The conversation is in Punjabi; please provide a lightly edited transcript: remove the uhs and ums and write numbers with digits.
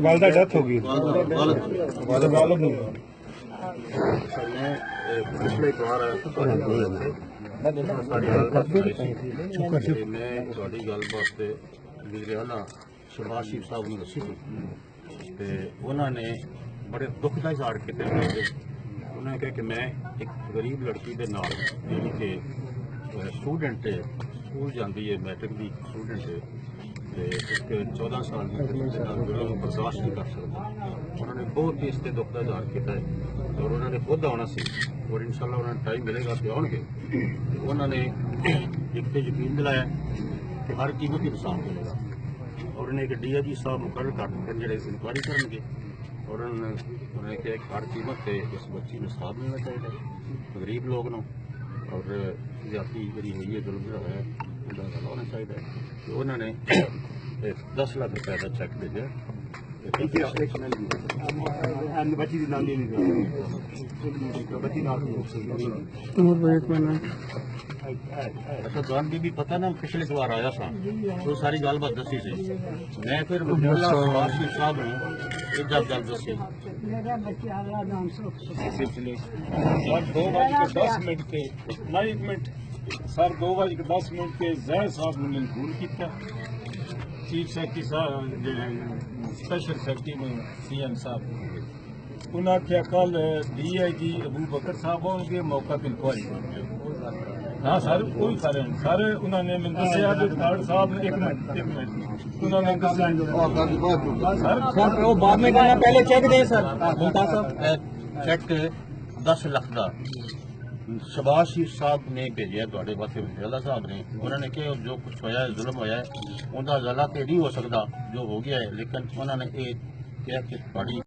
वालदा डेथ हो गई। पिछले एक बार मैं ਤੁਹਾਡੀ ਗੱਲ ਵਾਸਤੇ ਗੁਜਰਾਲਾ ਸ਼ਬਾਸ਼ ਸ਼ੀਫ ਸਾਹਿਬ ਨੂੰ ਦੱਸੀ ਸੀ ਤੇ ਉਹਨਾਂ ਨੇ ਬੜੇ ਦੁੱਖ ਦਾ ਇਜ਼ਹਾਰ ਕੀਤਾ ਕਿ ਉਹਨਾਂ ਨੇ ਕਿਹਾ ਕਿ ਮੈਂ ਇੱਕ ਗਰੀਬ ਲੜਕੀ ਦੇ ਨਾਲ ਜਿਹੜੀ ਕਿ ਸਟੂਡੈਂਟ ਹੈ ਸਕੂਲ ਜਾਂਦੀ ਹੈ ਮੈਟ੍ਰਿਕ ਦੀ ਸਟੂਡੈਂਟ ਹੈ ਤੇ ਇੱਕ 14 ਸਾਲ ਦੀ ਕੁੜੀ ਦੇ ਨਾਲ ਜ਼ੁਲਮ ਬਰਦਾਸ਼ਤ ਨਹੀਂ ਕਰ ਸਕਦਾ। ਉਹਨਾਂ ਨੇ ਬਹੁਤ ਹੀ ਇਸ ਤੇ ਦੁੱਖ ਦਾ ਇਜ਼ਹਾਰ ਕੀਤਾ ਹੈ ਔਰ ਉਹਨਾਂ ਨੇ ਖੁਦ ਆਉਣਾ ਸੀ ਔਰ ਇਨਸ਼ਾਅੱਲਾ ਉਹਨਾਂ ਨੂੰ ਟਾਈਮ ਮਿਲੇਗਾ ਤੇ ਆਉਣਗੇ। ਉਹਨਾਂ ਨੇ ਇੱਕ ਤੇ ਯਕੀਨ ਦਿਲਾਇਆ ਕਿ ਹਰ ਕੀਮਤ ਹੀ ਇਨਸਾਫ ਮਿਲੇਗਾ ਔਰ ਉਹਨੇ ਇੱਕ DIG ਸਾਹਿਬ ਮੁਕਰਰ ਕਰ ਦਿੱਤੇ ਜਿਹੜੇ ਇਨਕੁਆਇਰੀ ਕਰਨਗੇ ਔਰ ਉਹਨਾਂ ਨੇ ਕਿਹਾ ਕਿ ਹਰ ਕੀਮਤ ਤੇ ਇਸ ਬੱਚੀ ਨੂੰ ਇਨਸਾਫ ਮਿਲਣਾ ਚਾਹੀਦਾ ਗਰੀਬ ਲੋਕ ਨੂੰ ਔਰ ਜਾਤੀ ਜਿਹੜੀ ਹੋਈ ਹੈ ਜ਼ੁਲਮ ਜਿਹੜਾ ਹੋਇਆ ਉਹਦਾ ਹੱਲ ਹੋਣਾ ਚਾਹੀਦਾ ਹੈ। ਤੇ ਉਹਨਾਂ ਨੇ 10 ਲੱਖ ਰੁਪਏ ਦਾ ਚੈੱਕ ਭੇਜਿਆ। ਬੱਚੀ ਦੀ ਨਾਮ ਨਹੀਂ ਬੱਚੀ ਨਾਲ ਅੱਛਾ ਤੁਹਾਨੂੰ ਵੀ ਪਤਾ ਨਾ ਪਿਛਲੇ ਵਾਰ ਆਇਆ ਸਾਂ ਉਹ ਸਾਰੀ ਗੱਲਬਾਤ ਦੱਸੀ ਸੀ ਮੈਂ ਫਿਰ ਵਾਸੀ ਸਾਹਿਬ ਨੂੰ ਇਹ ਗੱਲ ਦੱਸੀ सर 2:10 के ना 1 मिनट सर 2:10 के जैद साहब ने मजबूर किया चीफ सेक्रेटरी साहब स्पेशल सेक्रेटरी में CM साहब उन्हें क्या कल DIG अबू बकर साहब होंगे मौका पर इंक्वायरी हाँ सर कोई खड़े हैं सर उन्होंने मैंने दसिया जो थर्ड साहब ने 1 मिनट उन्होंने सर वो बाद में कहना पहले चेक दें सर मुमताज साहब चेक 10 ਲੱਖ ਦਾ ਸ਼ਬਾਸ਼ ਸ਼ੀਫ ਸਾਹਿਬ ਨੇ ਭੇਜਿਆ ਤੁਹਾਡੇ ਵਾਸਤੇ ਵਜ਼ੀਰ ਸਾਹਿਬ ਨੇ ਉਹਨਾਂ ਨੇ ਕਿਹਾ ਜੋ ਕੁਝ ਹੋਇਆ ਹੈ ਜ਼ੁਲਮ ਹੋਇਆ ਹੈ ਉਹਦਾ ਅਜ਼ਾਲਾ ਤੇ ਨਹੀਂ ਹੋ ਸਕਦਾ ਜੋ ਹੋ ਗਿਆ ਹੈ ਲੇਕਿਨ ਉਹਨਾਂ ਨੇ ਇਹ ਕਿਹਾ ਕਿ ਤੁਹਾਡੀ